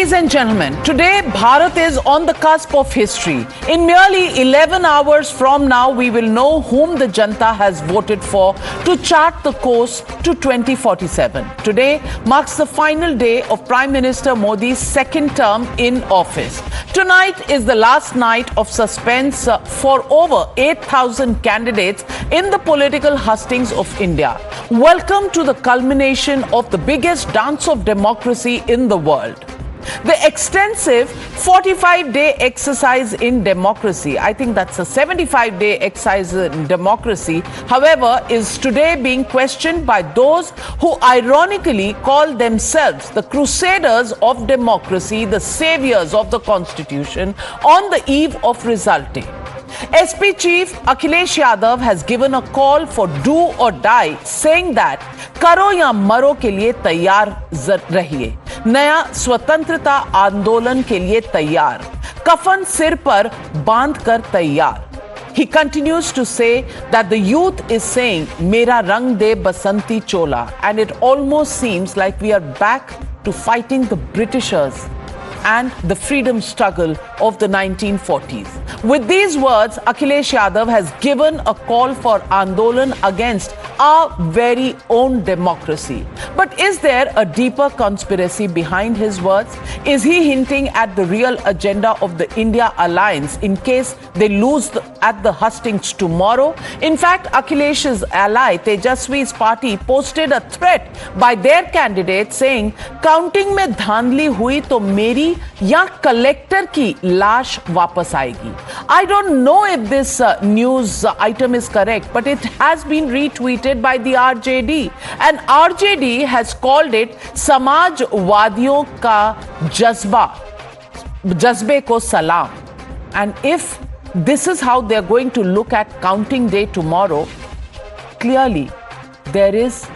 Ladies and gentlemen, today Bharat is on the cusp of history. In merely 11 hours from now, we will know whom the Janta has voted for to chart the course to 2047. Today marks the final day of Prime Minister Modi's second term in office. Tonight is the last night of suspense for over 8,000 candidates in the political hustings of India. Welcome to the culmination of the biggest dance of democracy in the world. The extensive 45-day exercise in democracy, I think that's a 75-day exercise in democracy, however, is today being questioned by those who ironically call themselves the crusaders of democracy, the saviors of the constitution, on the eve of resulting. SP Chief Akhilesh Yadav has given a call for do or die, saying that करो या मरो के लिए तैयार रहिए, नया स्वतंत्रता आंदोलन के लिए तैयार, कफन सिर पर बांध कर तैयार. He continues to say that the youth is saying मेरा रंग दे बसंती चोला, and it almost seems like we are back to fighting the Britishers and the freedom struggle of the 1940s. With these words, Akhilesh Yadav has given a call for Andolan against our very own democracy. But is there a deeper conspiracy behind his words? Is he hinting at the real agenda of the India alliance in case they lose at the hustings tomorrow? In fact, Akhilesh's ally Tejaswi's party posted a threat by their candidate saying, counting में धांधली हुई तो मेरी या collector की लाश वापस आएगी. I don't know if this news item is correct, but it has been retweeted by the RJD, and RJD has called it समाजवादियों का जज्बे को सलाम. And if this is how they're going to look at counting day tomorrow, clearly there is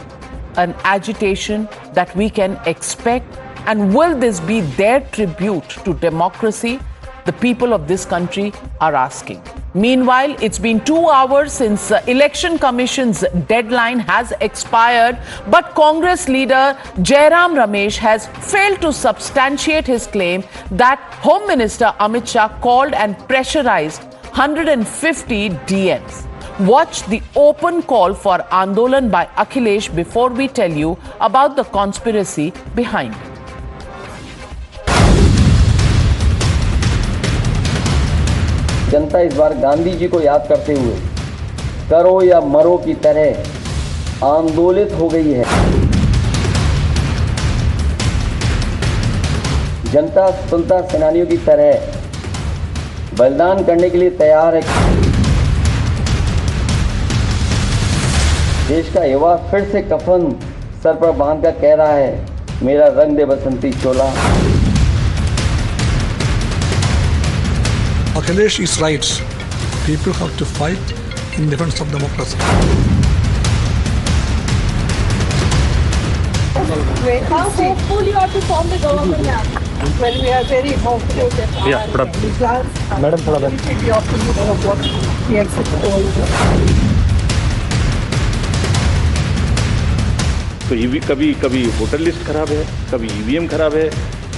an agitation that we can expect. And will this be their tribute to democracy? The people of this country are asking. Meanwhile, it's been 2 hours since Election Commission's deadline has expired, but Congress leader Jairam Ramesh has failed to substantiate his claim that Home Minister Amit Shah called and pressurized 150 DMs. Watch the open call for Andolan by Akhilesh before we tell you about the conspiracy behind it. जनता इस बार गांधी जी को याद करते हुए करो या मरो की तरह आंदोलित हो गई है. जनता स्वतंत्रता सेनानियों की तरह बलिदान करने के लिए तैयार है. देश का युवा फिर से कफन सर पर बांध कर कह रहा है मेरा रंग दे बसंती चोला. Akhilesh is right. People have to fight in defense of democracy. How hopeful you are to form the government now? Well, we are very hopeful that our results will be optimistic of what the exit polls. तो कभी voter list खराब है, कभी EVM खराब है,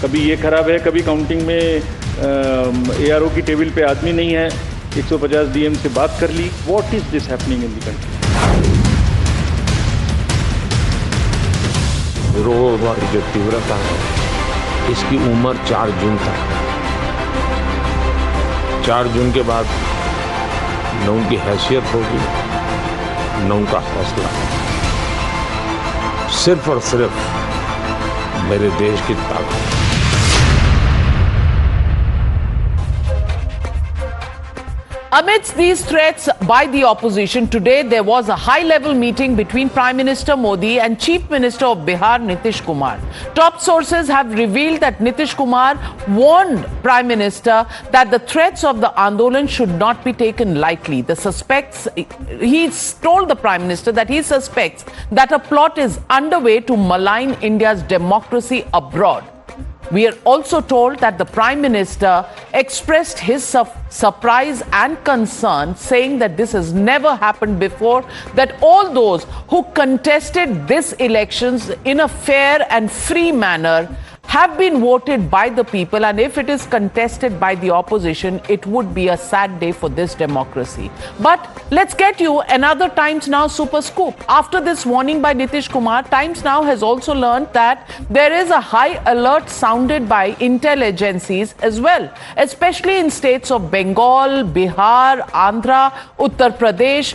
कभी ये खराब है, कभी काउंटिंग में ARO की टेबल पे आदमी नहीं है, 150 DM से बात कर ली. What is this happening in the country? विरोध की जो तीव्रता है, इसकी उम्र 4 जून तक है. 4 जून के बाद न उनकी हैसियत होगी, न उनका हौसला. सिर्फ और सिर्फ मेरे देश की ताकत. Amidst these threats by the opposition, today there was a high-level meeting between Prime Minister Modi and Chief Minister of Bihar, Nitish Kumar. Top sources have revealed that Nitish Kumar warned Prime Minister that the threats of the Andolan should not be taken lightly. He told the Prime Minister that he suspects that a plot is underway to malign India's democracy abroad. We are also told that the Prime Minister expressed his surprise and concern, saying that this has never happened before, that all those who contested these elections in a fair and free manner have been voted by the people, and if it is contested by the opposition, it would be a sad day for this democracy. But let's get you another Times Now super scoop. After this warning by Nitish Kumar, Times Now has also learned that there is a high alert sounded by intel agencies as well, especially in states of Bengal, Bihar, Andhra, Uttar Pradesh.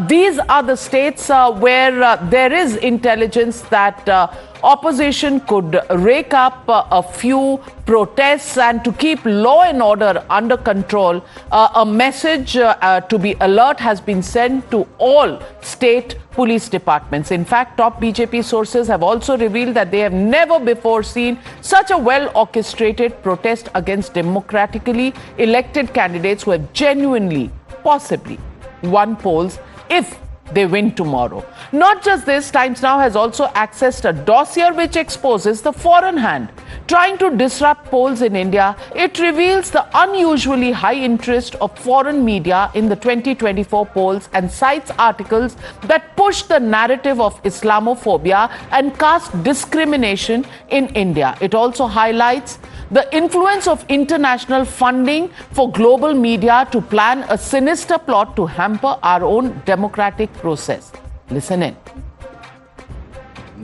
These are the states where there is intelligence that opposition could rake up a few protests, and to keep law and order under control, a message to be alert has been sent to all state police departments. In fact, top BJP sources have also revealed that they have never before seen such a well-orchestrated protest against democratically elected candidates who have genuinely, possibly won polls if they win tomorrow. Not just this, Times Now has also accessed a dossier which exposes the foreign hand trying to disrupt polls in India. It reveals the unusually high interest of foreign media in the 2024 polls and cites articles that push the narrative of Islamophobia and caste discrimination in India. It also highlights the influence of international funding for global media to plan a sinister plot to hamper our own democratic process. Listen in.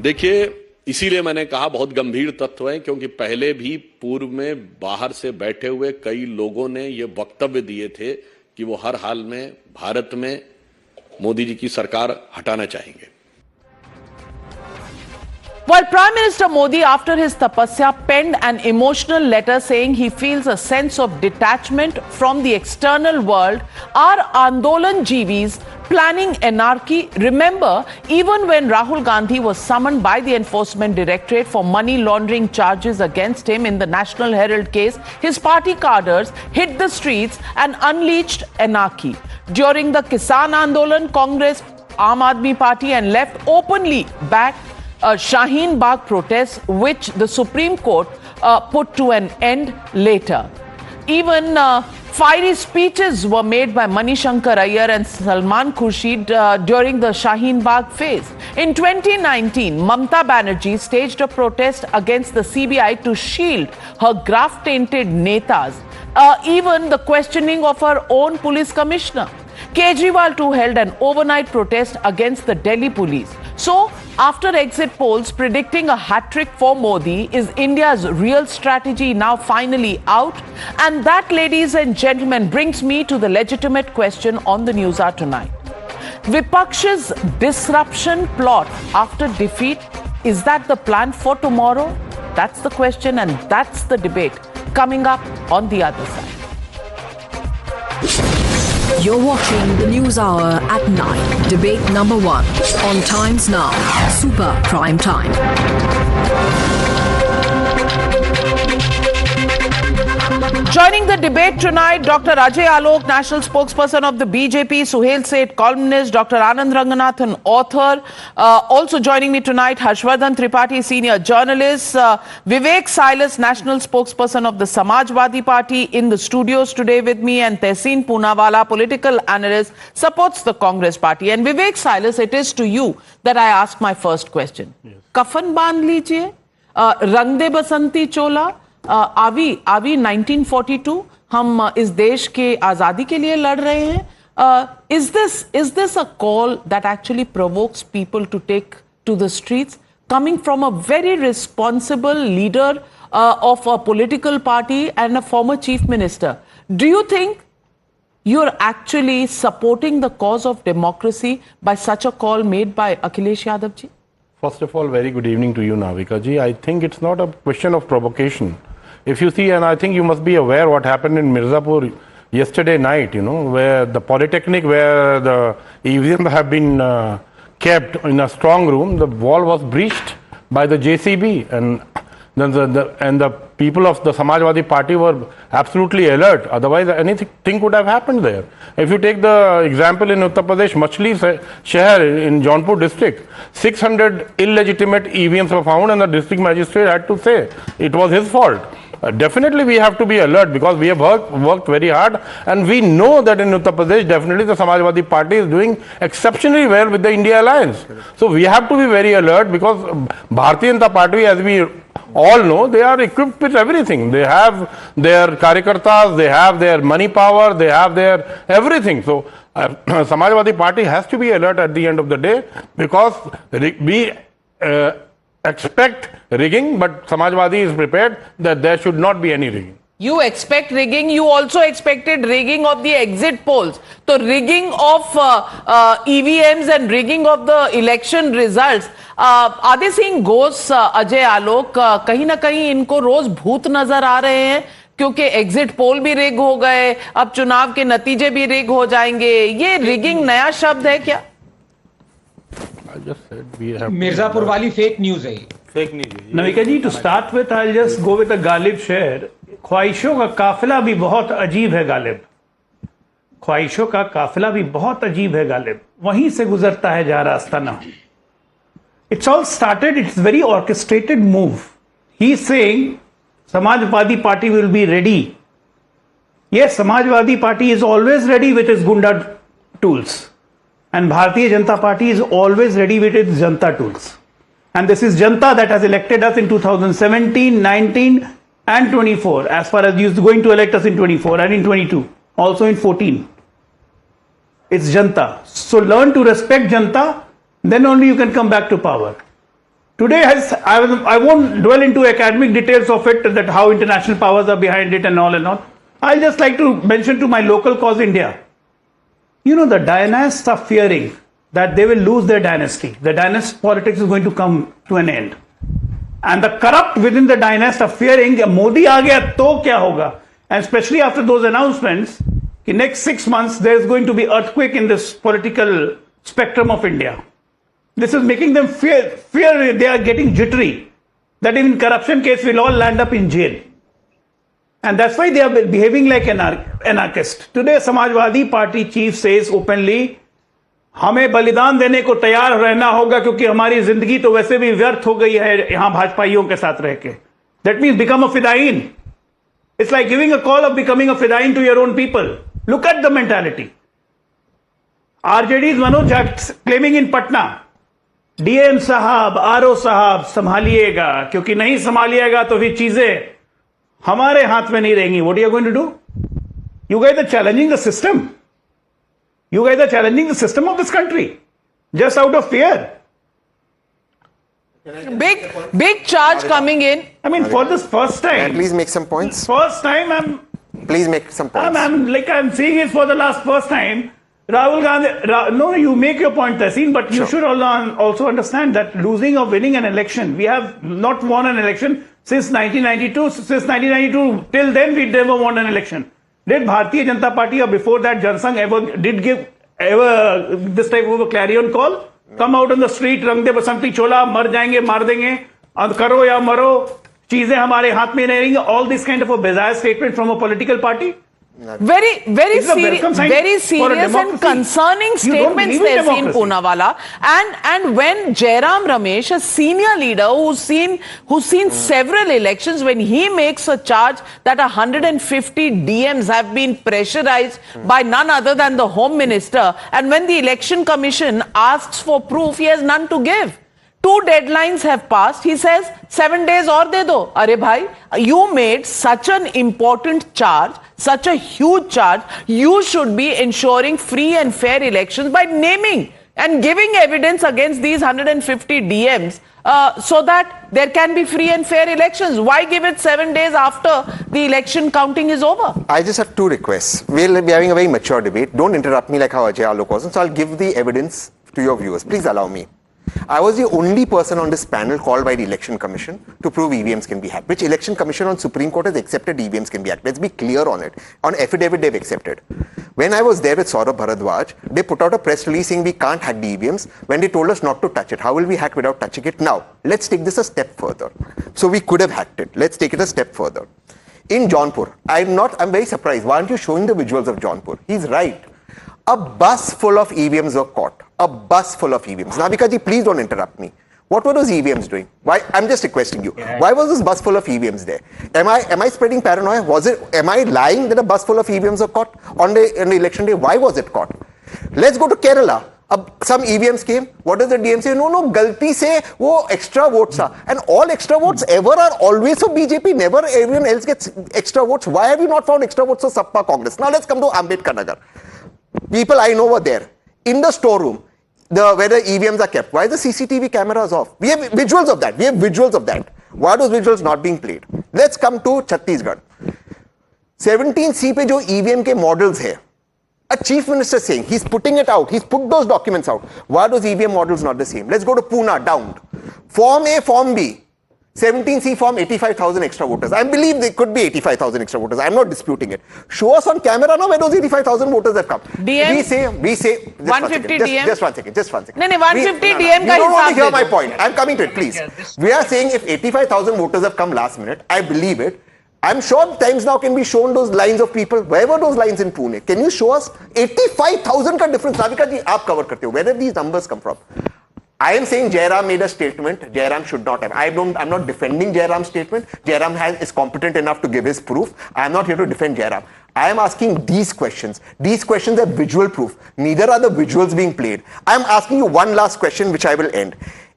देखिए, इसीलिए मैंने कहा बहुत गंभीर तत्व है, क्योंकि पहले भी पूर्व में बाहर से बैठे हुए कई लोगों ने ये वक्तव्य दिए थे कि वो हर हाल में भारत में मोदी जी की सरकार हटाना चाहेंगे. While Prime Minister Modi, after his tapasya, penned an emotional letter saying he feels a sense of detachment from the external world, are Andolan Jeevis planning anarchy? Remember, even when Rahul Gandhi was summoned by the Enforcement Directorate for money laundering charges against him in the National Herald case, his party cadres hit the streets and unleashed anarchy. During the Kisan Andolan, Congress, Aam Aadmi Party and left openly backed Shaheen Bagh protests, which the Supreme Court put to an end later. Even fiery speeches were made by Manishankar Iyer and Salman Khurshid during the Shaheen Bagh phase. In 2019, Mamata Banerjee staged a protest against the CBI to shield her graft-tainted netas. Even the questioning of her own police commissioner. Kejriwal too held an overnight protest against the Delhi police. So, after exit polls predicting a hat-trick for Modi, is India's real strategy now finally out? And that, ladies and gentlemen, brings me to the legitimate question on the News Hour tonight. Vipaksha's disruption plot after defeat, is that the plan for tomorrow? That's the question, and that's the debate coming up on the other side. You're watching the News Hour at 9. Debate number 1 on Times Now. Super Prime Time. Joining the debate tonight, Dr. Ajay Alok, national spokesperson of the BJP, Suhail Seth, columnist, Dr. Anand Ranganathan, author. Also joining me tonight, Harshvardhan Tripathi, senior journalist, Vivek Silas, national spokesperson of the Samajwadi Party, in the studios today with me, and Tehseen Poonawala, political analyst, supports the Congress Party. And Vivek Silas, it is to you that I ask my first question. Yes. Kafan बांध लीजिए, रंग दे बसंती चोला. आवी 1942 हम इस देश के आजादी के लिए लड़ रहे हैं. Is this a call that actually provokes people to take to the streets, coming from a very responsible leader of a political party and a former chief minister? Do you think you're actually supporting the cause of democracy by such a call made by Akhilesh Yadav ji? First of all, very good evening to you, Navika ji. I think it's not a question of provocation. If you see, and I think you must be aware what happened in Mirzapur yesterday night, where the Polytechnic, where the EVMs have been kept in a strong room, the wall was breached by the JCB, and then the people of the Samajwadi Party were absolutely alert. Otherwise, anything could have happened there. If you take the example in Uttar Pradesh, Machli Shahar in Jaunpur district, 600 illegitimate EVMs were found, and the district magistrate had to say it was his fault. Definitely we have to be alert, because we have worked very hard, and we know that in Uttar Pradesh definitely the Samajwadi Party is doing exceptionally well with the India Alliance. So we have to be very alert, because Bharatiya Janata Party, as we all know, they are equipped with everything. They have their karyakartas, they have their money power, they have their everything. So Samajwadi Party has to be alert at the end of the day, because we expect rigging, but Samajwadi is prepared that there should not be any rigging. You expect rigging. You also expected rigging of the exit polls. So rigging of EVMs and rigging of the election results. Are they seeing ghosts, Ajay Alok? कहीं ना कहीं इनको रोज भूत नजर आ रहे हैं, क्योंकि exit poll भी रिग हो गए, अब चुनाव के नतीजे भी रिग हो जाएंगे. ये रिगिंग नया शब्द है क्या? मिर्जापुर वाली फेक न्यूज है. Fake news. Navika ji, to start with I just go with a Ghalib sher. ख्वाहिशों का काफिला भी बहुत अजीब है गालिब. ख्वाहिशों का काफिला भी बहुत अजीब है गालिब. वहीं से गुजरता है जा रास्ता ना. It's all started, it's very orchestrated move. He's saying Samajwadi Party will be ready. Yes, Samajwadi Party is always ready with its Gunda tools. And Bharatiya Janata Party is always ready with its Janta tools. And this is Janta that has elected us in 2017, 19 and 24. As far as you're going to elect us in 24 and in 22. Also in 14. It's Janta. So learn to respect Janta. Then only you can come back to power. Today, I won't dwell into academic details of it, that how international powers are behind it and all and all. I'll just like to mention to my local cause India. You know, the dynasts are fearing that they will lose their dynasty. The dynasty politics is going to come to an end. And the corrupt within the dynasty are fearing that Modi aa gaya to kya hoga? And especially after those announcements, in next 6 months, there's going to be earthquake in this political spectrum of India. This is making them fear they are getting jittery, that in corruption case we'll all land up in jail. And that's why they are behaving like anarchists. Today, Samajwadi Party chief says openly, हमें बलिदान देने को तैयार रहना होगा, क्योंकि हमारी जिंदगी तो वैसे भी व्यर्थ हो गई है यहां भाजपाइयों के साथ रह के. That means become a fidain. It's like giving a call of becoming a fidain to your own people. Look at the mentality. RJD's Manoj Jha claiming in Patna, DM साहब, आरओ साहब संभालिएगा, क्योंकि नहीं संभालिएगा तो फिर चीजें हमारे हाथ में नहीं रहेंगी. What are you going to do? You guys are challenging the system. You guys are challenging the system of this country just out of fear. Big charge coming in. I mean, for this first time. Please make some points. First time Please make some points. I'm seeing it for the first time. Rahul Gandhi, no, you make your point, Tahseen, but you should also understand that losing or winning an election, we have not won an election since 1992. Since 1992, till then, we never won an election. Did Bharatiya Janata Party or before that Jansangh ever this type of a clarion call? Come out on the street, rang de basanti chola, mar jayenge, maar denge, karo ya maro, cheezein hamare haath mein nahi rahengi. All this kind of a bizarre statement from a political party. Very serious and concerning statements there, Tahseen Poonawalla. And when Jairam Ramesh, a senior leader who's seen several elections, when he makes a charge that 150 DMs have been pressurized by none other than the Home Minister, and when the Election Commission asks for proof, he has none to give. 2 deadlines have passed. He says 7 days or de do. Arey bhai, you made such an important charge, such a huge charge. You should be ensuring free and fair elections by naming and giving evidence against these 150 DMs so that there can be free and fair elections. Why give it 7 days after the election counting is over? I just have 2 requests. We'll be having a very mature debate. Don't interrupt me like how Ajay Alok was. So I'll give the evidence to your viewers. Please allow me. I was the only person on this panel called by the Election Commission to prove EVMs can be hacked. Which Election Commission on Supreme Court has accepted EVMs can be hacked? Let's be clear on it. On affidavit they've accepted. When I was there with Saurabh Bharadwaj, they put out a press release saying we can't hack the EVMs when they told us not to touch it. How will we hack without touching it? Now, let's take this a step further. So we could have hacked it. Let's take it a step further. In Jaunpur, I'm very surprised. Why aren't you showing the visuals of Jaunpur? He's right. A bus full of EVMs were caught. A bus full of EVMs. Navika ji, please don't interrupt me. What were those EVMs doing? Why? I'm just requesting you. Yeah. Why was this bus full of EVMs there? Am I spreading paranoia? Am I lying that a bus full of EVMs were caught on the election day? Why was it caught? Let's go to Kerala. अब some EVMs came. What does the DM say? No, गलती से वो extra votes था. And all extra votes ever are always for BJP. Never everyone else gets extra votes. Why have you not found extra votes for Sappa Congress? Now let's come to Ambedkar Nagar. People I know were there in the storeroom, where the EVMs are kept. Why are the CCTV cameras off? We have visuals of that. Why are those visuals not being played? Let's come to Chhattisgarh. 17C पे जो EVM के models है, a chief minister saying he's putting it out, he's put those documents out. Why are those EVM models not the same? Let's go to Pune, down. Form A, Form B. 17C form 85,000 extra voters. I believe there could be 85,000 extra voters. I'm not disputing it. Show us on camera now where those 85,000 voters have come. DM? We say. 150 DM? Just one second. No, 150 DM You don't want to hear my point. I'm coming to it, please. We are saying if 85,000 voters have come last minute, I believe it. I'm sure Times Now can be shown those lines of people. Where were those lines in Pune? Can you show us 85,000 ka difference? Navika ji, aap cover karte ho. Where did these numbers come from? I am saying Jairam made a statement. Jairam should not have. I'm not defending Jairam's statement. Jairam is competent enough to give his proof. I am not here to defend Jairam. I am asking these questions. These questions are visual proof. Neither are the visuals being played. I am asking you one last question, which I will end.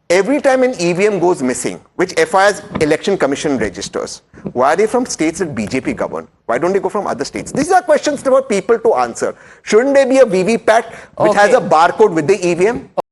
Every time an EVM goes missing, which FIR's Election Commission registers, why are they from states that BJP govern? Why don't they go from other states? These are questions for people to answer. Shouldn't there be a VVPAT which has a barcode with the EVM?